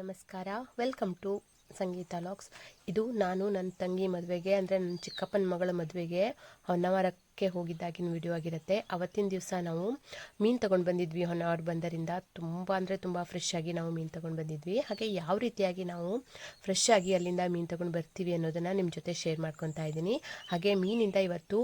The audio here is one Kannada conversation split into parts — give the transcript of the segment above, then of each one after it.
ನಮಸ್ಕಾರ. Welcome to Sangeetha logs. ಇದು ನಾನು ನನ್ನ ತಂಗಿ ಮದುವೆಗೆ ಅಂದರೆ ನನ್ನ ಚಿಕ್ಕಪ್ಪನ ಮಗಳ ಮದುವೆಗೆ ಹೊನ್ನಾವರಕ್ಕೆ ಹೋಗಿದ್ದಾಗಿನ ವಿಡಿಯೋ ಆಗಿರುತ್ತೆ. ಅವತ್ತಿನ ದಿವಸ ನಾವು ಮೀನು ತೊಗೊಂಡು ಬಂದಿದ್ವಿ. ಹೊನ್ನಾವರ ಬಂದರಿಂದ ತುಂಬ ಫ್ರೆಶ್ ಆಗಿ ನಾವು ಮೀನು ತೊಗೊಂಡು ಬಂದಿದ್ವಿ. ಹಾಗೆ ಯಾವ ರೀತಿಯಾಗಿ ನಾವು ಫ್ರೆಶ್ ಆಗಿ ಅಲ್ಲಿಂದ ಮೀನು ತೊಗೊಂಡು ಬರ್ತೀವಿ ಅನ್ನೋದನ್ನು ನಿಮ್ಮ ಜೊತೆ ಶೇರ್ ಮಾಡ್ಕೊತಾ ಇದ್ದೀನಿ. ಹಾಗೆ ಮೀನಿಂದ ಇವತ್ತು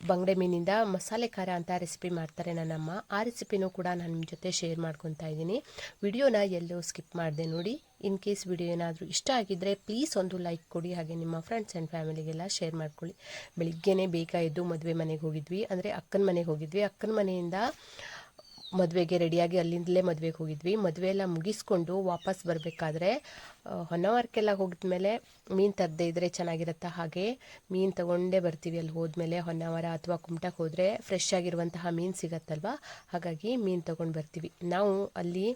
ಬಂಗಡೆ ಮೀನಿಂದ ಮಸಾಲೆ ಖಾರ ಅಂತ ರೆಸಿಪಿ ಮಾಡ್ತಾರೆ ನನ್ನಮ್ಮ. ಆ ರೆಸಿಪಿನೂ ಕೂಡ ನಾನು ನಿಮ್ಮ ಜೊತೆ ಶೇರ್ ಮಾಡ್ಕೊತಾ ಇದ್ದೀನಿ. ವಿಡಿಯೋನ ಎಲ್ಲೂ ಸ್ಕಿಪ್ ಮಾಡಿದೆ ನೋಡಿ. ಇನ್ ಕೇಸ್ ವಿಡಿಯೋ ಏನಾದರೂ ಇಷ್ಟ ಆಗಿದ್ದರೆ ಪ್ಲೀಸ್ ಒಂದು ಲೈಕ್ ಕೊಡಿ. ಹಾಗೆ ನಿಮ್ಮ ಫ್ರೆಂಡ್ಸ್ ಆ್ಯಂಡ್ ಫ್ಯಾಮಿಲಿಗೆಲ್ಲ ಶೇರ್ ಮಾಡ್ಕೊಳ್ಳಿ. ಬೆಳಿಗ್ಗೆನೇ ಬೇಗ ಎದ್ದು ಮದುವೆ ಮನೆಗೆ ಹೋಗಿದ್ವಿ, ಅಂದರೆ ಅಕ್ಕನ ಮನೆಗೆ ಹೋಗಿದ್ವಿ. ಅಕ್ಕನ ಮನೆಯಿಂದ ಮದುವೆಗೆ ರೆಡಿಯಾಗಿ ಅಲ್ಲಿಂದಲೇ ಮದುವೆಗೆ ಹೋಗಿದ್ವಿ. ಮದುವೆ ಎಲ್ಲ ಮುಗಿಸ್ಕೊಂಡು ವಾಪಸ್ ಬರಬೇಕಾದ್ರೆ ಹೊನ್ನಾವರಕ್ಕೆಲ್ಲ ಹೋಗಿದ್ಮೇಲೆ ಮೀನು ತರದೇ ಇದ್ದರೆ ಚೆನ್ನಾಗಿರುತ್ತೆ. ಹಾಗೆ ಮೀನು ತೊಗೊಂಡೇ ಬರ್ತೀವಿ. ಅಲ್ಲಿ ಹೋದ್ಮೇಲೆ ಹೊನ್ನಾವರ ಅಥವಾ ಕುಮಟಕ್ಕೆ ಹೋದರೆ ಫ್ರೆಶ್ ಆಗಿರುವಂತಹ ಮೀನು ಸಿಗತ್ತಲ್ವ, ಹಾಗಾಗಿ ಮೀನು ತೊಗೊಂಡು ಬರ್ತೀವಿ. ನಾವು ಅಲ್ಲಿ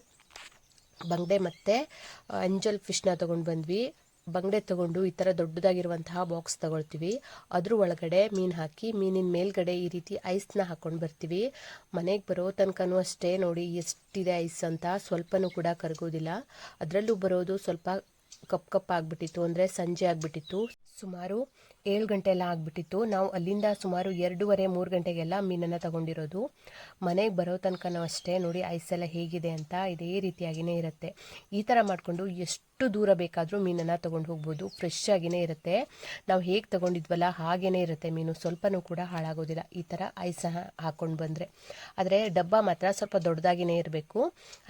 ಬಂಗಡೆ ಮತ್ತು ಅಂಜಲ್ ಫಿಶ್ನ ತೊಗೊಂಡು ಬಂದ್ವಿ. ಬಂಗಡೆ ತೊಗೊಂಡು ಈ ಥರ ದೊಡ್ಡದಾಗಿರುವಂತಹ ಬಾಕ್ಸ್ ತೊಗೊಳ್ತೀವಿ. ಅದ್ರ ಒಳಗಡೆ ಮೀನು ಹಾಕಿ ಮೀನಿನ ಮೇಲ್ಗಡೆ ಈ ರೀತಿ ಐಸ್ನ ಹಾಕ್ಕೊಂಡು ಬರ್ತೀವಿ. ಮನೆಗೆ ಬರೋ ತನಕನೂ ಅಷ್ಟೇ ನೋಡಿ ಎಷ್ಟಿದೆ ಐಸ್ ಅಂತ, ಸ್ವಲ್ಪನೂ ಕೂಡ ಕರಗೋದಿಲ್ಲ. ಅದರಲ್ಲೂ ಬರೋದು ಸ್ವಲ್ಪ ಕಪ್ ಆಗಿಬಿಟ್ಟಿತ್ತು, ಅಂದರೆ ಸಂಜೆ ಆಗಿಬಿಟ್ಟಿತ್ತು. ಸುಮಾರು 7 ಗಂಟೆ ಎಲ್ಲ ಆಗಿಬಿಟ್ಟಿತ್ತು. ನಾವು ಅಲ್ಲಿಂದ ಸುಮಾರು 2:30-3 ಗಂಟೆಗೆಲ್ಲ ಮೀನನ್ನು ತಗೊಂಡಿರೋದು. ಮನೆಗೆ ಬರೋ ತನಕನೂ ಅಷ್ಟೇ ನೋಡಿ ಐಸ್ ಎಲ್ಲ ಹೇಗಿದೆ ಅಂತ ಇದೇ ರೀತಿಯಾಗಿಯೇ ಇರುತ್ತೆ. ಈ ಥರ ಮಾಡಿಕೊಂಡು ಎಷ್ಟು ದೂರ ಬೇಕಾದರೂ ಮೀನನ್ನು ತೊಗೊಂಡು ಹೋಗ್ಬೋದು. ಫ್ರೆಶ್ ಆಗಿಯೇ ಇರುತ್ತೆ. ನಾವು ಹೇಗೆ ತೊಗೊಂಡಿದ್ವಲ್ಲ ಹಾಗೇ ಇರುತ್ತೆ ಮೀನು, ಸ್ವಲ್ಪನೂ ಕೂಡ ಹಾಳಾಗೋದಿಲ್ಲ ಈ ಥರ ಐಸ್ ಹಾಕ್ಕೊಂಡು ಬಂದರೆ. ಆದರೆ ಡಬ್ಬ ಮಾತ್ರ ಸ್ವಲ್ಪ ದೊಡ್ಡದಾಗಿಯೇ ಇರಬೇಕು.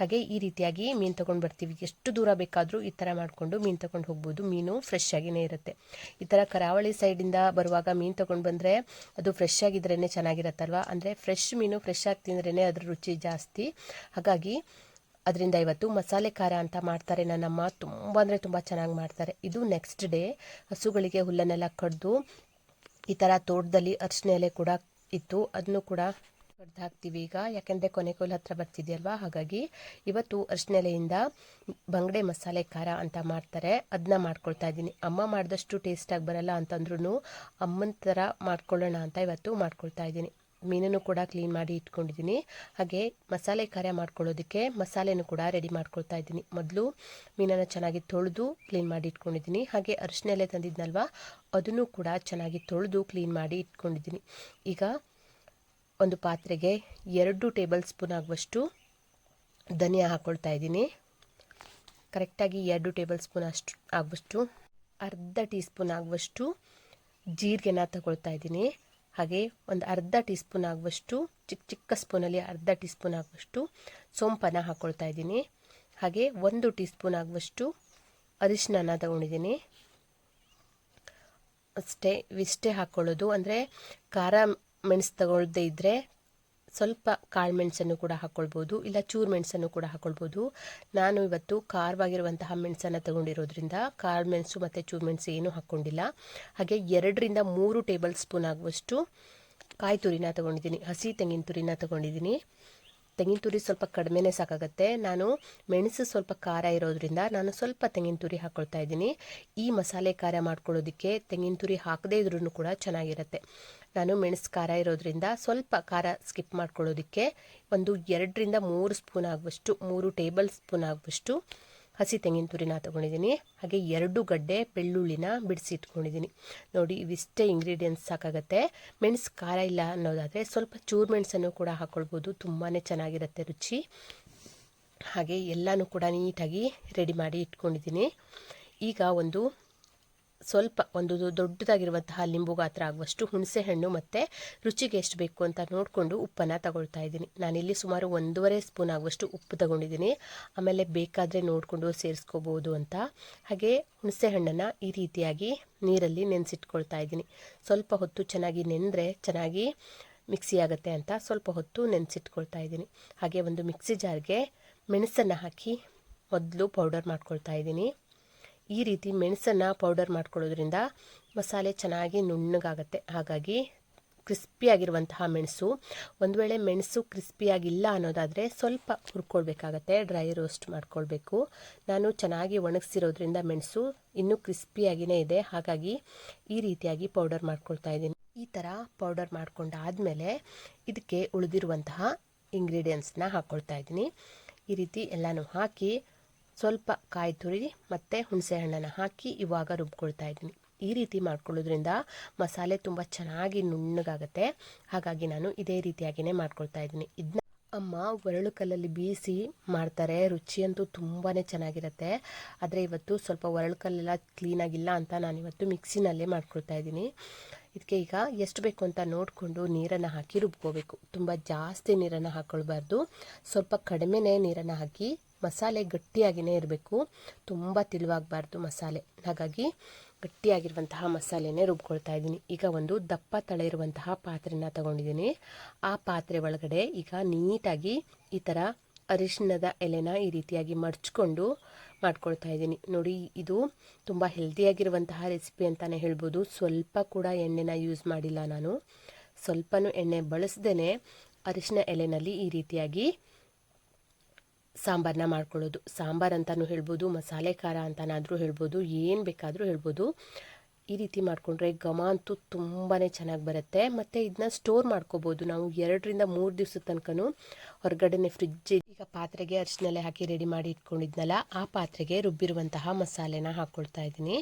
ಹಾಗೆ ಈ ರೀತಿಯಾಗಿ ಮೀನು ತೊಗೊಂಡು ಬರ್ತೀವಿ. ಎಷ್ಟು ದೂರ ಬೇಕಾದರೂ ಈ ಥರ ಮಾಡಿಕೊಂಡು ಮೀನು ತೊಗೊಂಡು ಹೋಗ್ಬೋದು. ಮೀನು ಫ್ರೆಶ್ ಆಗಿಯೇ ಇರುತ್ತೆ. ಈ ಥರ ಕರಾವಳಿ ಸೈಡಿಂದ ಬರುವಾಗ ಮೀನು ತೊಗೊಂಡು ಬಂದರೆ ಅದು ಫ್ರೆಶ್ ಆಗಿದ್ರೇ ಚೆನ್ನಾಗಿರುತ್ತಲ್ವ. ಅಂದರೆ ಫ್ರೆಶ್ ಮೀನು ಫ್ರೆಶ್ ಆಗಿ ತಿಂದ್ರೇ ಅದ್ರ ರುಚಿ ಜಾಸ್ತಿ. ಹಾಗಾಗಿ ಅದರಿಂದ ಇವತ್ತು ಮಸಾಲೆ ಖಾರ ಅಂತ ಮಾಡ್ತಾರೆ ನನ್ನಮ್ಮ. ತುಂಬ ಚೆನ್ನಾಗಿ ಮಾಡ್ತಾರೆ. ಇದು ನೆಕ್ಸ್ಟ್ ಡೇ ಹಸುಗಳಿಗೆ ಹುಲ್ಲನ್ನೆಲ್ಲ ಕಡ್ದು ಈ ಥರ ತೋಟದಲ್ಲಿ ಅರಿಶಿನ ಎಲೆ ಕೂಡ ಇತ್ತು, ಅದನ್ನು ಕೂಡ ಕಡ್ದು ಹಾಕ್ತೀವಿ ಈಗ. ಯಾಕೆಂದರೆ ಕೊನೆಕೋಲ್ ಹತ್ರ ಬರ್ತಿದೆಯಲ್ವಾ, ಹಾಗಾಗಿ ಇವತ್ತು ಅರಿಶಿನ ಎಲೆಯಿಂದ ಬಂಗಡೆ ಮಸಾಲೆ ಖಾರ ಅಂತ ಮಾಡ್ತಾರೆ. ಅದನ್ನ ಮಾಡ್ಕೊಳ್ತಾ ಇದ್ದೀನಿ. ಅಮ್ಮ ಮಾಡಿದಷ್ಟು ಟೇಸ್ಟಾಗಿ ಬರಲ್ಲ ಅಂತಂದ್ರೂ ಅಮ್ಮನ ಥರ ಮಾಡ್ಕೊಳ್ಳೋಣ ಅಂತ ಇವತ್ತು ಮಾಡ್ಕೊಳ್ತಾ ಇದ್ದೀನಿ. ಮೀನನ್ನು ಕೂಡ ಕ್ಲೀನ್ ಮಾಡಿ ಇಟ್ಕೊಂಡಿದ್ದೀನಿ. ಹಾಗೆ ಮಸಾಲೆ ಖಾರ ಮಾಡ್ಕೊಳ್ಳೋದಕ್ಕೆ ಮಸಾಲೆನೂ ಕೂಡ ರೆಡಿ ಮಾಡ್ಕೊಳ್ತಾ ಇದ್ದೀನಿ. ಮೊದಲು ಮೀನನ್ನು ಚೆನ್ನಾಗಿ ತೊಳೆದು ಕ್ಲೀನ್ ಮಾಡಿ ಇಟ್ಕೊಂಡಿದ್ದೀನಿ. ಹಾಗೆ ಅರಿಶಿನ ಎಲೆ ತಂದಿದ್ನಲ್ವ, ಅದನ್ನು ಕೂಡ ಚೆನ್ನಾಗಿ ತೊಳೆದು ಕ್ಲೀನ್ ಮಾಡಿ ಇಟ್ಕೊಂಡಿದ್ದೀನಿ. ಈಗ ಒಂದು ಪಾತ್ರೆಗೆ 2 ಟೇಬಲ್ ಸ್ಪೂನ್ ಆಗುವಷ್ಟು ಧನಿಯಾ ಹಾಕ್ಕೊಳ್ತಾ ಇದ್ದೀನಿ. ಕರೆಕ್ಟಾಗಿ 2 ಟೇಬಲ್ ಸ್ಪೂನ್ ಅಷ್ಟು ಆಗುವಷ್ಟು, ಅರ್ಧ ಟೀ ಸ್ಪೂನ್ ಆಗುವಷ್ಟು ಜೀರಿಗೆನ ತಗೊಳ್ತಾ ಇದ್ದೀನಿ. ಹಾಗೆ ಒಂದು ಅರ್ಧ ಟೀ ಸ್ಪೂನ್ ಆಗುವಷ್ಟು ಚಿಕ್ಕ ಸ್ಪೂನಲ್ಲಿ ಅರ್ಧ ಟೀ ಸ್ಪೂನ್ ಆಗುವಷ್ಟು ಸೋಂಪನ್ನು ಹಾಕ್ಕೊಳ್ತಾ ಇದ್ದೀನಿ. ಹಾಗೆ 1 ಟೀ ಸ್ಪೂನ್ ಆಗುವಷ್ಟು ಅರಿಶಿನ ತಗೊಂಡಿದ್ದೀನಿ. ಇಷ್ಟೇ ಹಾಕ್ಕೊಳ್ಳೋದು. ಅಂದರೆ ಖಾರ ಮೆಣಸು ತಗೊಳ್ಳದೇ ಇದ್ದರೆ ಸ್ವಲ್ಪ ಕಾಳು ಮೆಣಸನ್ನು ಕೂಡ ಹಾಕ್ಕೊಳ್ಬೋದು, ಇಲ್ಲ ಚೂರು ಮೆಣಸನ್ನು ಕೂಡ ಹಾಕ್ಕೊಳ್ಬೋದು. ನಾನು ಇವತ್ತು ಖಾರವಾಗಿರುವಂತಹ ಮೆಣಸನ್ನು ತಗೊಂಡಿರೋದ್ರಿಂದ ಕಾಳು ಮೆಣಸು ಮತ್ತು ಚೂರು ಮೆಣಸು ಏನೂ ಹಾಕ್ಕೊಂಡಿಲ್ಲ. ಹಾಗೆ 2-3 ಟೇಬಲ್ ಸ್ಪೂನ್ ಆಗುವಷ್ಟು ಕಾಯಿ ತುರಿನ ತೊಗೊಂಡಿದ್ದೀನಿ. ಹಸಿ ತೆಂಗಿನ ತುರಿನ ತೊಗೊಂಡಿದ್ದೀನಿ. ತೆಂಗಿನ ತುರಿ ಸ್ವಲ್ಪ ಕಡಿಮೆನೇ ಸಾಕಾಗುತ್ತೆ. ನಾನು ಮೆಣಸು ಸ್ವಲ್ಪ ಖಾರ ಇರೋದ್ರಿಂದ ನಾನು ಸ್ವಲ್ಪ ತೆಂಗಿನ ತುರಿ ಹಾಕ್ಕೊಳ್ತಾ ಇದ್ದೀನಿ. ಈ ಮಸಾಲೆ ಖಾರ ಮಾಡ್ಕೊಳ್ಳೋದಕ್ಕೆ ತೆಂಗಿನ ತುರಿ ಹಾಕದೇ ಇದ್ರೂ ಕೂಡ ಚೆನ್ನಾಗಿರುತ್ತೆ. ನಾನು ಮೆಣಸು ಖಾರ ಇರೋದ್ರಿಂದ ಸ್ವಲ್ಪ ಖಾರ ಸ್ಕಿಪ್ ಮಾಡ್ಕೊಳ್ಳೋದಕ್ಕೆ ಒಂದು 2-3 ಸ್ಪೂನ್ ಆಗುವಷ್ಟು 3 ಟೇಬಲ್ ಸ್ಪೂನ್ ಆಗುವಷ್ಟು ಹಸಿ ತೆಂಗಿನ ತುರಿನ ತೊಗೊಂಡಿದ್ದೀನಿ. ಹಾಗೆ 2 ಗಡ್ಡೆ ಬೆಳ್ಳುಳ್ಳಿನ ಬಿಡಿಸಿ ಇಟ್ಕೊಂಡಿದ್ದೀನಿ. ನೋಡಿ ಇವಿಷ್ಟೇ ಇಂಗ್ರೀಡಿಯೆಂಟ್ಸ್ ಸಾಕಾಗುತ್ತೆ. ಮೆಣಸು ಖಾರ ಇಲ್ಲ ಅನ್ನೋದಾದರೆ ಸ್ವಲ್ಪ ಚೂರು ಮೆಣಸನ್ನು ಕೂಡ ಹಾಕ್ಕೊಳ್ಬೋದು, ತುಂಬಾ ಚೆನ್ನಾಗಿರುತ್ತೆ ರುಚಿ. ಹಾಗೆ ಎಲ್ಲನೂ ಕೂಡ ನೀಟಾಗಿ ರೆಡಿ ಮಾಡಿ ಇಟ್ಕೊಂಡಿದ್ದೀನಿ. ಈಗ ಒಂದು ದೊಡ್ಡದಾಗಿರುವಂತಹ ಲಿಂಬು ಗಾತ್ರ ಆಗುವಷ್ಟು ಹುಣಸೆ ಹಣ್ಣು ಮತ್ತು ರುಚಿಗೆ ಎಷ್ಟು ಬೇಕು ಅಂತ ನೋಡಿಕೊಂಡು ಉಪ್ಪನ್ನು ತಗೊಳ್ತಾ ಇದ್ದೀನಿ. ನಾನಿಲ್ಲಿ ಸುಮಾರು 1.5 ಸ್ಪೂನ್ ಆಗುವಷ್ಟು ಉಪ್ಪು ತಗೊಂಡಿದ್ದೀನಿ. ಆಮೇಲೆ ಬೇಕಾದರೆ ನೋಡಿಕೊಂಡು ಸೇರಿಸ್ಕೋಬೋದು ಅಂತ. ಹಾಗೆ ಹುಣಸೆ ಹಣ್ಣನ್ನು ಈ ರೀತಿಯಾಗಿ ನೀರಲ್ಲಿ ನೆನೆಸಿಟ್ಕೊಳ್ತಾ ಇದ್ದೀನಿ. ಸ್ವಲ್ಪ ಹೊತ್ತು ಚೆನ್ನಾಗಿ ನೆನೆದ್ರೆ ಚೆನ್ನಾಗಿ ಮಿಕ್ಸಿ ಆಗುತ್ತೆ ಅಂತ ಸ್ವಲ್ಪ ಹೊತ್ತು ನೆನೆಸಿಟ್ಕೊಳ್ತಾ ಇದ್ದೀನಿ. ಹಾಗೆ ಒಂದು ಮಿಕ್ಸಿ ಜಾರ್ಗೆ ಮೆಣಸನ್ನು ಹಾಕಿ ಮೊದಲು ಪೌಡರ್ ಮಾಡ್ಕೊಳ್ತಾ ಇದ್ದೀನಿ. ಈ ರೀತಿ ಮೆಣಸನ್ನು ಪೌಡರ್ ಮಾಡ್ಕೊಳ್ಳೋದ್ರಿಂದ ಮಸಾಲೆ ಚೆನ್ನಾಗಿ ನುಣ್ಣಗಾಗುತ್ತೆ. ಹಾಗಾಗಿ ಕ್ರಿಸ್ಪಿಯಾಗಿರುವಂತಹ ಮೆಣಸು, ಒಂದು ವೇಳೆ ಮೆಣಸು ಕ್ರಿಸ್ಪಿಯಾಗಿಲ್ಲ ಅನ್ನೋದಾದರೆ ಸ್ವಲ್ಪ ಹುರ್ಕೊಳ್ಬೇಕಾಗತ್ತೆ, ಡ್ರೈ ರೋಸ್ಟ್ ಮಾಡ್ಕೊಳ್ಬೇಕು. ನಾನು ಚೆನ್ನಾಗಿ ಒಣಗಿಸಿರೋದ್ರಿಂದ ಮೆಣಸು ಇನ್ನೂ ಕ್ರಿಸ್ಪಿಯಾಗಿಯೇ ಇದೆ. ಹಾಗಾಗಿ ಈ ರೀತಿಯಾಗಿ ಪೌಡರ್ ಮಾಡ್ಕೊಳ್ತಾ ಇದ್ದೀನಿ. ಈ ಥರ ಪೌಡರ್ ಮಾಡ್ಕೊಂಡಾದಮೇಲೆ ಇದಕ್ಕೆ ಉಳಿದಿರುವಂತಹ ಇಂಗ್ರೀಡಿಯೆಂಟ್ಸ್ನ ಹಾಕ್ಕೊಳ್ತಾ ಇದ್ದೀನಿ. ಈ ರೀತಿ ಎಲ್ಲನೂ ಹಾಕಿ ಸ್ವಲ್ಪ ಕಾಯಿ ತುರಿ ಮತ್ತು ಹುಣಸೆ ಹಣ್ಣನ್ನು ಹಾಕಿ ಇವಾಗ ರುಬ್ಕೊಳ್ತಾ ಇದ್ದೀನಿ. ಈ ರೀತಿ ಮಾಡ್ಕೊಳ್ಳೋದ್ರಿಂದ ಮಸಾಲೆ ತುಂಬ ಚೆನ್ನಾಗಿ ನುಣ್ಣಗಾಗುತ್ತೆ. ಹಾಗಾಗಿ ನಾನು ಇದೇ ರೀತಿಯಾಗಿಯೇ ಮಾಡ್ಕೊಳ್ತಾ ಇದ್ದೀನಿ. ಇದನ್ನ ಅಮ್ಮ ಒರಳು ಕಲ್ಲಲ್ಲಿ ಬೀಸಿ ಮಾಡ್ತಾರೆ, ರುಚಿಯಂತೂ ತುಂಬಾ ಚೆನ್ನಾಗಿರುತ್ತೆ. ಆದರೆ ಇವತ್ತು ಸ್ವಲ್ಪ ಒರಳು ಕಲ್ಲೆಲ್ಲ ಕ್ಲೀನಾಗಿಲ್ಲ ಅಂತ ನಾನಿವತ್ತು ಮಿಕ್ಸಿನಲ್ಲೇ ಮಾಡ್ಕೊಳ್ತಾ ಇದ್ದೀನಿ. ಇದಕ್ಕೆ ಈಗ ಎಷ್ಟು ಬೇಕು ಅಂತ ನೋಡಿಕೊಂಡು ನೀರನ್ನು ಹಾಕಿ ರುಬ್ಕೋಬೇಕು. ತುಂಬ ಜಾಸ್ತಿ ನೀರನ್ನು ಹಾಕ್ಕೊಳ್ಬಾರ್ದು, ಸ್ವಲ್ಪ ಕಡಿಮೆನೇ ನೀರನ್ನು ಹಾಕಿ. ಮಸಾಲೆ ಗಟ್ಟಿಯಾಗಿಯೇ ಇರಬೇಕು, ತುಂಬ ತಿಳುವಾಗಬಾರ್ದು ಮಸಾಲೆ. ಹಾಗಾಗಿ ಗಟ್ಟಿಯಾಗಿರುವಂತಹ ಮಸಾಲೆನೇ ರುಬ್ಕೊಳ್ತಾ ಇದ್ದೀನಿ. ಈಗ ಒಂದು ದಪ್ಪ ತಳ ಇರುವಂತಹ ಪಾತ್ರೆನ ತಗೊಂಡಿದ್ದೀನಿ. ಆ ಪಾತ್ರೆ ಒಳಗಡೆ ಈಗ ನೀಟಾಗಿ ಈ ಥರ ಅರಿಶಿಣದ ಎಲೆನ ಈ ರೀತಿಯಾಗಿ ಮಡ್ಚ್ಕೊಂಡು ಮಾಡ್ಕೊಳ್ತಾ ಇದ್ದೀನಿ. ನೋಡಿ, ಇದು ತುಂಬ ಹೆಲ್ದಿಯಾಗಿರುವಂತಹ ರೆಸಿಪಿ ಅಂತಲೇ ಹೇಳ್ಬೋದು. ಸ್ವಲ್ಪ ಕೂಡ ಎಣ್ಣೆನ ಯೂಸ್ ಮಾಡಿಲ್ಲ ನಾನು, ಸ್ವಲ್ಪನೂ ಎಣ್ಣೆ ಬಳಸ್ದೇ ಅರಿಶಿಣ ಎಲೆನಲ್ಲಿ ಈ ರೀತಿಯಾಗಿ ಸಾಂಬಾರನ್ನ ಮಾಡ್ಕೊಳ್ಳೋದು. ಸಾಂಬಾರು ಅಂತಲೂ ಹೇಳ್ಬೋದು, ಮಸಾಲೆ ಖಾರ ಅಂತನಾದರೂ ಹೇಳ್ಬೋದು, ಏನು ಬೇಕಾದರೂ ಹೇಳ್ಬೋದು. ಈ ರೀತಿ ಮಾಡಿಕೊಂಡ್ರೆ ಘಮ ಅಂತೂ ತುಂಬಾ ಚೆನ್ನಾಗಿ ಬರುತ್ತೆ. ಮತ್ತು ಇದನ್ನ ಸ್ಟೋರ್ ಮಾಡ್ಕೋಬೋದು ನಾವು 2-3 ದಿವಸದ ತನಕನೂ ಹೊರಗಡೆನೆ ಫ್ರಿಡ್ಜ್. ಈಗ ಪಾತ್ರೆಗೆ ಅರಿಶಿಣೆಲೆ ಹಾಕಿ ರೆಡಿ ಮಾಡಿ ಇಟ್ಕೊಂಡಿದ್ನಲ್ಲ, ಆ ಪಾತ್ರೆಗೆ ರುಬ್ಬಿರುವಂತಹ ಮಸಾಲೆನ ಹಾಕ್ಕೊಳ್ತಾ ಇದ್ದೀನಿ.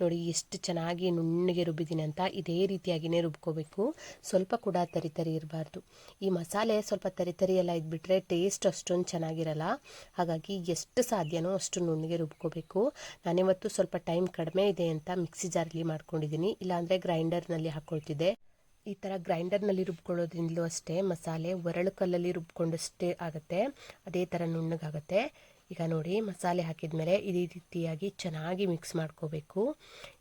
ನೋಡಿ ಎಷ್ಟು ಚೆನ್ನಾಗಿ ನುಣ್ಣಗೆ ರುಬ್ಬಿದ್ದೀನಿ ಅಂತ. ಇದೇ ರೀತಿಯಾಗಿಯೇ ರುಬ್ಕೋಬೇಕು, ಸ್ವಲ್ಪ ಕೂಡ ತರಿ ಇರಬಾರ್ದು. ಈ ಮಸಾಲೆ ಸ್ವಲ್ಪ ತರಿ ಎಲ್ಲ ಇದ್ಬಿಟ್ರೆ ಟೇಸ್ಟ್ ಅಷ್ಟೊಂದು ಚೆನ್ನಾಗಿರಲ್ಲ. ಹಾಗಾಗಿ ಎಷ್ಟು ಸಾಧ್ಯನೋ ಅಷ್ಟು ನುಣ್ಣಗೆ ರುಬ್ಕೋಬೇಕು. ನಾನಿವತ್ತು ಸ್ವಲ್ಪ ಟೈಮ್ ಕಡಿಮೆ ಇದೆ ಅಂತ ಮಿಕ್ಸಿ ಜಾರಲ್ಲಿ ಮಾಡ್ಕೊಂಡಿದ್ದೀನಿ, ಇಲ್ಲಾಂದರೆ ಗ್ರೈಂಡರ್ನಲ್ಲಿ ಹಾಕ್ಕೊಳ್ತಿದ್ದೆ. ಈ ಥರ ಗ್ರೈಂಡರ್ನಲ್ಲಿ ರುಬ್ಕೊಳ್ಳೋದ್ರಿಂದಲೂ ಅಷ್ಟೇ ಮಸಾಲೆ ಒರಳು ಕಲ್ಲಲ್ಲಿ ರುಬ್ಕೊಂಡಷ್ಟೇ ಆಗುತ್ತೆ, ಅದೇ ಥರ ನುಣ್ಣಗಾಗುತ್ತೆ. ಈಗ ನೋಡಿ, ಮಸಾಲೆ ಹಾಕಿದ ಮೇಲೆ ಈ ರೀತಿಯಾಗಿ ಚೆನ್ನಾಗಿ ಮಿಕ್ಸ್ ಮಾಡ್ಕೋಬೇಕು.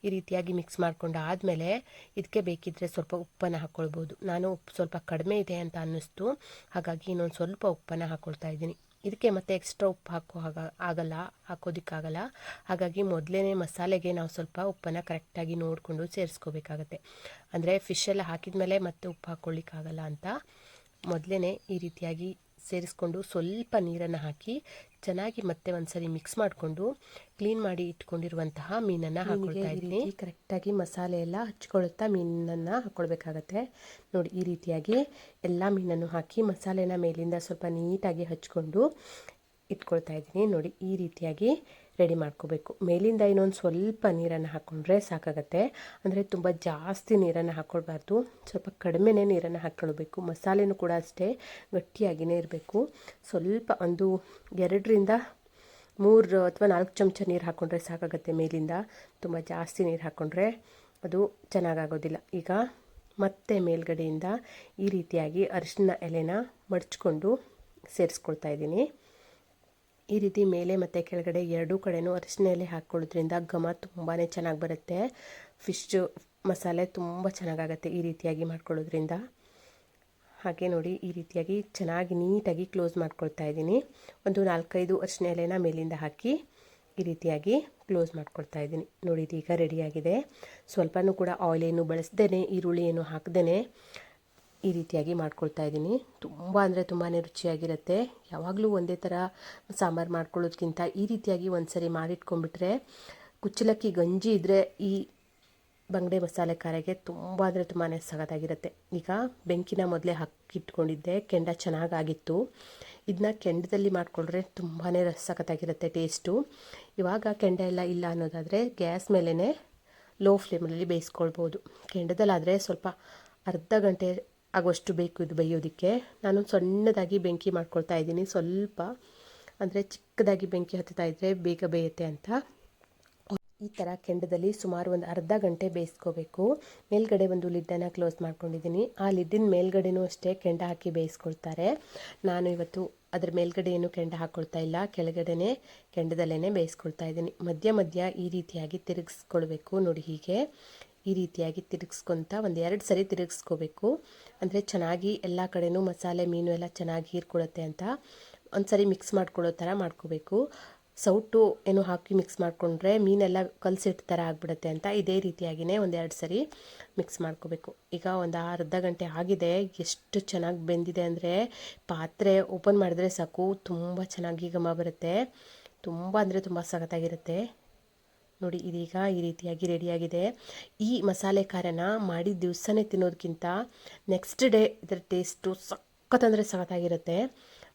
ಈ ರೀತಿಯಾಗಿ ಮಿಕ್ಸ್ ಮಾಡ್ಕೊಂಡಾದಮೇಲೆ ಇದಕ್ಕೆ ಬೇಕಿದ್ದರೆ ಸ್ವಲ್ಪ ಉಪ್ಪನ್ನು ಹಾಕ್ಕೊಳ್ಬೋದು. ನಾನು ಉಪ್ಪು ಸ್ವಲ್ಪ ಕಡಿಮೆ ಇದೆ ಅಂತ ಅನ್ನಿಸ್ತು, ಹಾಗಾಗಿ ಇನ್ನೊಂದು ಸ್ವಲ್ಪ ಉಪ್ಪನ್ನು ಹಾಕ್ಕೊಳ್ತಾ ಇದ್ದೀನಿ. ಇದಕ್ಕೆ ಮತ್ತೆ ಎಕ್ಸ್ಟ್ರಾ ಉಪ್ಪು ಹಾಕೋದಕ್ಕಾಗಲ್ಲ. ಹಾಗಾಗಿ ಮೊದಲೇ ಮಸಾಲೆಗೆ ನಾವು ಸ್ವಲ್ಪ ಉಪ್ಪನ್ನು ಕರೆಕ್ಟಾಗಿ ನೋಡಿಕೊಂಡು ಸೇರಿಸ್ಕೋಬೇಕಾಗತ್ತೆ. ಅಂದರೆ ಫಿಶೆಲ್ಲ ಹಾಕಿದ ಮೇಲೆ ಮತ್ತೆ ಉಪ್ಪು ಹಾಕ್ಕೊಳ್ಳಿಕ್ಕಾಗಲ್ಲ ಅಂತ ಮೊದಲೇ ಈ ರೀತಿಯಾಗಿ ಸೇರಿಸ್ಕೊಂಡು ಸ್ವಲ್ಪ ನೀರನ್ನು ಹಾಕಿ ಚೆನ್ನಾಗಿ ಮತ್ತೆ ಒಂದ್ಸರಿ ಮಿಕ್ಸ್ ಮಾಡಿಕೊಂಡು ಕ್ಲೀನ್ ಮಾಡಿ ಇಟ್ಕೊಂಡಿರುವಂತಹ ಮೀನನ್ನು ಹಾಕ್ಕೊಳ್ತಾ ಇದ್ದೀನಿ. ಕರೆಕ್ಟಾಗಿ ಮಸಾಲೆ ಎಲ್ಲ ಹಚ್ಕೊಳ್ತಾ ಮೀನನ್ನು ಹಾಕ್ಕೊಳ್ಬೇಕಾಗತ್ತೆ. ನೋಡಿ, ಈ ರೀತಿಯಾಗಿ ಎಲ್ಲ ಮೀನನ್ನು ಹಾಕಿ ಮಸಾಲೆನ ಮೇಲಿಂದ ಸ್ವಲ್ಪ ನೀಟಾಗಿ ಹಚ್ಕೊಂಡು ಇಟ್ಕೊಳ್ತಾ ಇದ್ದೀನಿ. ನೋಡಿ, ಈ ರೀತಿಯಾಗಿ ರೆಡಿ ಮಾಡ್ಕೋಬೇಕು. ಮೇಲಿಂದ ಇನ್ನೊಂದು ಸ್ವಲ್ಪ ನೀರನ್ನು ಹಾಕ್ಕೊಂಡ್ರೆ ಸಾಕಾಗತ್ತೆ. ಅಂದರೆ ತುಂಬ ಜಾಸ್ತಿ ನೀರನ್ನು ಹಾಕ್ಕೊಳ್ಬಾರ್ದು, ಸ್ವಲ್ಪ ಕಡಿಮೆನೇ ನೀರನ್ನು ಹಾಕ್ಕೊಳ್ಬೇಕು. ಮಸಾಲೆನೂ ಕೂಡ ಅಷ್ಟೇ ಗಟ್ಟಿಯಾಗಿಯೇ ಇರಬೇಕು. ಸ್ವಲ್ಪ ಒಂದು 2-3 ಅಥವಾ 4 ಚಮಚ ನೀರು ಹಾಕ್ಕೊಂಡ್ರೆ ಸಾಕಾಗತ್ತೆ ಮೇಲಿಂದ. ತುಂಬ ಜಾಸ್ತಿ ನೀರು ಹಾಕ್ಕೊಂಡ್ರೆ ಅದು ಚೆನ್ನಾಗಾಗೋದಿಲ್ಲ. ಈಗ ಮತ್ತೆ ಮೇಲ್ಗಡೆಯಿಂದ ಈ ರೀತಿಯಾಗಿ ಅರಿಶಿಣ ಎಲೆನ ಮಡ್ಚ್ಕೊಂಡು ಸೇರಿಸ್ಕೊಳ್ತಾ ಇದ್ದೀನಿ. ಈ ರೀತಿ ಮೇಲೆ ಮತ್ತು ಕೆಳಗಡೆ ಎರಡೂ ಕಡೆನೂ ಅರಿಶಿಣ ಎಲೆ ಹಾಕ್ಕೊಳ್ಳೋದ್ರಿಂದ ಘಮ ತುಂಬಾ ಚೆನ್ನಾಗಿ ಬರುತ್ತೆ. ಫಿಶ್ ಮಸಾಲೆ ತುಂಬ ಚೆನ್ನಾಗಾಗತ್ತೆ ಈ ರೀತಿಯಾಗಿ ಮಾಡ್ಕೊಳ್ಳೋದ್ರಿಂದ. ಹಾಗೆ ನೋಡಿ, ಈ ರೀತಿಯಾಗಿ ಚೆನ್ನಾಗಿ ನೀಟಾಗಿ ಕ್ಲೋಸ್ ಮಾಡ್ಕೊಳ್ತಾ ಇದ್ದೀನಿ. ಒಂದು 4-5 ಅರಿಶಿಣ ಎಲೆನ ಮೇಲಿಂದ ಹಾಕಿ ಈ ರೀತಿಯಾಗಿ ಕ್ಲೋಸ್ ಮಾಡ್ಕೊಳ್ತಾ ಇದ್ದೀನಿ. ನೋಡಿ, ಇದೀಗ ರೆಡಿಯಾಗಿದೆ. ಸ್ವಲ್ಪನೂ ಕೂಡ ಆಯಿಲ್ ಏನು ಬಳಸ್ದೇ, ಈರುಳ್ಳಿ ಏನು ಹಾಕ್ದೇ ಈ ರೀತಿಯಾಗಿ ಮಾಡ್ಕೊಳ್ತಾ ಇದ್ದೀನಿ. ತುಂಬ ಅಂದರೆ ತುಂಬಾ ರುಚಿಯಾಗಿರುತ್ತೆ. ಯಾವಾಗಲೂ ಒಂದೇ ಥರ ಸಾಂಬಾರು ಮಾಡ್ಕೊಳ್ಳೋದಕ್ಕಿಂತ ಈ ರೀತಿಯಾಗಿ ಒಂದ್ಸರಿ ಮಾಡಿಟ್ಕೊಂಡ್ಬಿಟ್ರೆ, ಕುಚ್ಚಲಕ್ಕಿ ಗಂಜಿ ಇದ್ದರೆ ಈ ಬಂಗಡೆ ಮಸಾಲೆ ಖಾರಗೆ ತುಂಬ ಅಂದರೆ ತುಂಬಾ ಸಖತ್ತಾಗಿರುತ್ತೆ. ಈಗ ಬೆಂಕಿನ ಮೊದಲೇ ಹಾಕಿಟ್ಕೊಂಡಿದ್ದೆ, ಕೆಂಡ ಚೆನ್ನಾಗಾಗಿತ್ತು. ಇದನ್ನ ಕೆಂಡದಲ್ಲಿ ಮಾಡಿಕೊಂಡ್ರೆ ತುಂಬಾ ಸಖತ್ತಾಗಿರುತ್ತೆ ಟೇಸ್ಟು. ಇವಾಗ ಕೆಂಡ ಎಲ್ಲ ಇಲ್ಲ ಅನ್ನೋದಾದರೆ ಗ್ಯಾಸ್ ಮೇಲೇ ಲೋ ಫ್ಲೇಮಲ್ಲಿ ಬೇಯಿಸ್ಕೊಳ್ಬೋದು. ಕೆಂಡದಲ್ಲಾದರೆ ಸ್ವಲ್ಪ ಅರ್ಧ ಗಂಟೆ ಆಗುವಷ್ಟು ಬೇಕು ಇದು ಬೇಯೋದಕ್ಕೆ. ನಾನು ಸಣ್ಣದಾಗಿ ಬೆಂಕಿ ಮಾಡ್ಕೊಳ್ತಾ ಇದ್ದೀನಿ, ಸ್ವಲ್ಪ ಅಂದರೆ ಚಿಕ್ಕದಾಗಿ ಬೆಂಕಿ ಹತ್ತುತ್ತಾ ಇದ್ದರೆ ಬೇಗ ಬೇಯುತ್ತೆ ಅಂತ. ಈ ಥರ ಕೆಂಡದಲ್ಲಿ ಸುಮಾರು ಒಂದು ಅರ್ಧ ಗಂಟೆ ಬೇಯಿಸ್ಕೋಬೇಕು. ಮೇಲ್ಗಡೆ ಒಂದು ಲಿಡ್ಡನ್ನು ಕ್ಲೋಸ್ ಮಾಡ್ಕೊಂಡಿದ್ದೀನಿ. ಆ ಲಿಡ್ಡಿನ ಮೇಲ್ಗಡೆನೂ ಅಷ್ಟೇ ಕೆಂಡ ಹಾಕಿ ಬೇಯಿಸ್ಕೊಳ್ತಾರೆ. ನಾನು ಇವತ್ತು ಅದ್ರ ಮೇಲ್ಗಡೆ ಏನು ಕೆಂಡ ಹಾಕ್ಕೊಳ್ತಾ ಇಲ್ಲ, ಕೆಳಗಡೆನೇ ಕೆಂಡದಲ್ಲೇ ಬೇಯಿಸ್ಕೊಳ್ತಾ ಇದ್ದೀನಿ. ಮಧ್ಯ ಈ ರೀತಿಯಾಗಿ ತಿರುಗಿಸ್ಕೊಳ್ಬೇಕು. ನೋಡಿ, ಹೀಗೆ ಈ ರೀತಿಯಾಗಿ ತಿರುಗಿಸ್ಕೊತ 1-2 ಸರಿ ತಿರುಗಿಸ್ಕೋಬೇಕು. ಅಂದರೆ ಚೆನ್ನಾಗಿ ಎಲ್ಲ ಕಡೆನೂ ಮಸಾಲೆ ಮೀನು ಎಲ್ಲ ಚೆನ್ನಾಗಿ ಹೀರ್ಕೊಳ್ಳುತ್ತೆ ಅಂತ ಒಂದು ಸರಿ ಮಿಕ್ಸ್ ಮಾಡ್ಕೊಳ್ಳೋ ಥರ ಮಾಡ್ಕೋಬೇಕು. ಸೌಟು ಏನು ಹಾಕಿ ಮಿಕ್ಸ್ ಮಾಡಿಕೊಂಡ್ರೆ ಮೀನೆಲ್ಲ ಕಲಸಿಟ್ಟು ಥರ ಆಗಿಬಿಡುತ್ತೆ ಅಂತ ಇದೇ ರೀತಿಯಾಗಿಯೇ 1-2 ಸರಿ ಮಿಕ್ಸ್ ಮಾಡ್ಕೋಬೇಕು. ಈಗ ಒಂದು ಅರ್ಧ ಗಂಟೆ ಆಗಿದೆ. ಎಷ್ಟು ಚೆನ್ನಾಗಿ ಬೆಂದಿದೆ ಅಂದರೆ ಪಾತ್ರೆ ಓಪನ್ ಮಾಡಿದ್ರೆ ಸಾಕು ತುಂಬ ಚೆನ್ನಾಗಿ ಘಮ ಬರುತ್ತೆ. ತುಂಬ ಅಂದರೆ ತುಂಬ ಸಖತ್ತಾಗಿರುತ್ತೆ. ನೋಡಿ, ಇದೀಗ ಈ ರೀತಿಯಾಗಿ ರೆಡಿಯಾಗಿದೆ. ಈ ಮಸಾಲೆ ಖಾರನ ಮಾಡಿದ ದಿವಸನೇ ತಿನ್ನೋದಕ್ಕಿಂತ ನೆಕ್ಸ್ಟ್ ಡೇ ಇದರ ಟೇಸ್ಟು ಸಖತ್ತಂದರೆ ಸಖತ್ತಾಗಿರುತ್ತೆ.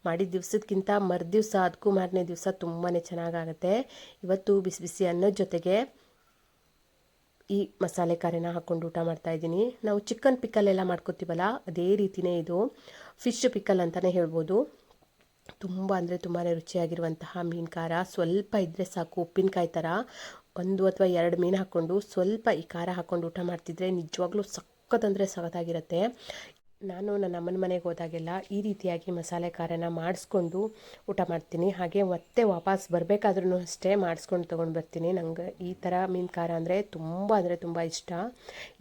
ಮಾಡಿದ ದಿವಸಕ್ಕಿಂತ ಮರುದಿವಸ ಅದಕ್ಕೂ ಮಾರನೇ ದಿವಸ ತುಂಬಾ ಚೆನ್ನಾಗಾಗುತ್ತೆ. ಇವತ್ತು ಬಿಸಿ ಬಿಸಿ ಅನ್ನದ ಜೊತೆಗೆ ಈ ಮಸಾಲೆ ಖಾರನ ಹಾಕ್ಕೊಂಡು ಊಟ ಮಾಡ್ತಾಯಿದ್ದೀನಿ. ನಾವು ಚಿಕನ್ ಪಿಕ್ಕಲ್ ಎಲ್ಲ ಮಾಡ್ಕೊತೀವಲ್ಲ ಅದೇ ರೀತಿಯೇ ಇದು ಫಿಶ್ ಪಿಕ್ಕಲ್ ಅಂತಲೇ ಹೇಳ್ಬೋದು. ತುಂಬ ಅಂದರೆ ತುಂಬಾ ರುಚಿಯಾಗಿರುವಂತಹ ಮೀನು ಖಾರ. ಸ್ವಲ್ಪ ಇದ್ದರೆ ಸಾಕು, ಉಪ್ಪಿನಕಾಯಿ ಥರ 1 ಅಥವಾ 2 ಮೀನು ಹಾಕ್ಕೊಂಡು ಸ್ವಲ್ಪ ಈ ಖಾರ ಹಾಕ್ಕೊಂಡು ಊಟ ಮಾಡ್ತಿದ್ರೆ ನಿಜವಾಗ್ಲೂ ಸಖತ್ತಂದರೆ ಸಖತ್ತಾಗಿರುತ್ತೆ. ನಾನು ನನ್ನ ಅಮ್ಮನ ಮನೆಗೆ ಹೋದಾಗೆಲ್ಲ ಈ ರೀತಿಯಾಗಿ ಮಸಾಲೆ ಖಾರನ ಮಾಡಿಸ್ಕೊಂಡು ಊಟ ಮಾಡ್ತೀನಿ. ಹಾಗೆ ಮತ್ತೆ ವಾಪಸ್ ಬರಬೇಕಾದ್ರೂ ಅಷ್ಟೇ ಮಾಡಿಸ್ಕೊಂಡು ತೊಗೊಂಡು ಬರ್ತೀನಿ. ನಂಗೆ ಈ ಥರ ಮೀನು ಖಾರ ಅಂದರೆ ತುಂಬ ಇಷ್ಟ.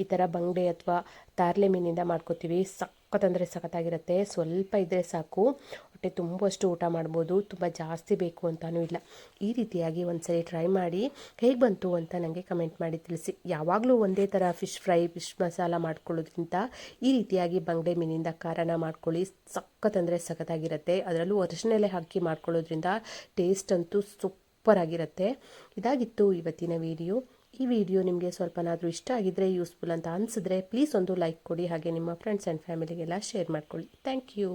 ಈ ಥರ ಬಂಗಡೆ ಅಥವಾ ತಾರ್ಲೆ ಮೀನಿಂದ ಮಾಡ್ಕೋತೀವಿ. ಸಖತ್ತಂದರೆ ಸಖತ್ತಾಗಿರುತ್ತೆ. ಸ್ವಲ್ಪ ಇದ್ದರೆ ಸಾಕು, ಹೊಟ್ಟೆ ತುಂಬಷ್ಟು ಊಟ ಮಾಡ್ಬೋದು. ತುಂಬ ಜಾಸ್ತಿ ಬೇಕು ಅಂತಲೂ ಇಲ್ಲ. ಈ ರೀತಿಯಾಗಿ ಒಂದ್ಸರಿ ಟ್ರೈ ಮಾಡಿ ಹೇಗೆ ಬಂತು ಅಂತ ನನಗೆ ಕಮೆಂಟ್ ಮಾಡಿ ತಿಳಿಸಿ. ಯಾವಾಗಲೂ ಒಂದೇ ಥರ ಫಿಶ್ ಫ್ರೈ, ಫಿಶ್ ಮಸಾಲ ಮಾಡ್ಕೊಳ್ಳೋದ್ರಿಂದ ಈ ರೀತಿಯಾಗಿ ಬಂಗಡೆ ಮೀನಿಂದ ಖಾರನ ಮಾಡ್ಕೊಳ್ಳಿ. ಸಖತ್ತಂದರೆ ಸಖತ್ತಾಗಿರುತ್ತೆ. ಅದರಲ್ಲೂ ಒರಿಜಿನಲ್ಲೇ ಹಾಕಿ ಮಾಡ್ಕೊಳ್ಳೋದ್ರಿಂದ ಟೇಸ್ಟ್ ಅಂತೂ ಸೂಪರ್ ಆಗಿರುತ್ತೆ. ಇದಾಗಿತ್ತು ಇವತ್ತಿನ ವಿಡಿಯೋ. ಈ ವಿಡಿಯೋ ನಿಮಗೆ ಸ್ವಲ್ಪನಾದರೂ ಇಷ್ಟ ಆಗಿದ್ದರೆ, ಯೂಸ್ಫುಲ್ ಅಂತ ಅನಿಸಿದ್ರೆ ಪ್ಲೀಸ್ ಒಂದು ಲೈಕ್ ಕೊಡಿ. ಹಾಗೆ ನಿಮ್ಮ ಫ್ರೆಂಡ್ಸ್ ಆ್ಯಂಡ್ ಫ್ಯಾಮಿಲಿಗೆಲ್ಲ ಶೇರ್ ಮಾಡ್ಕೊಳ್ಳಿ. Thank you.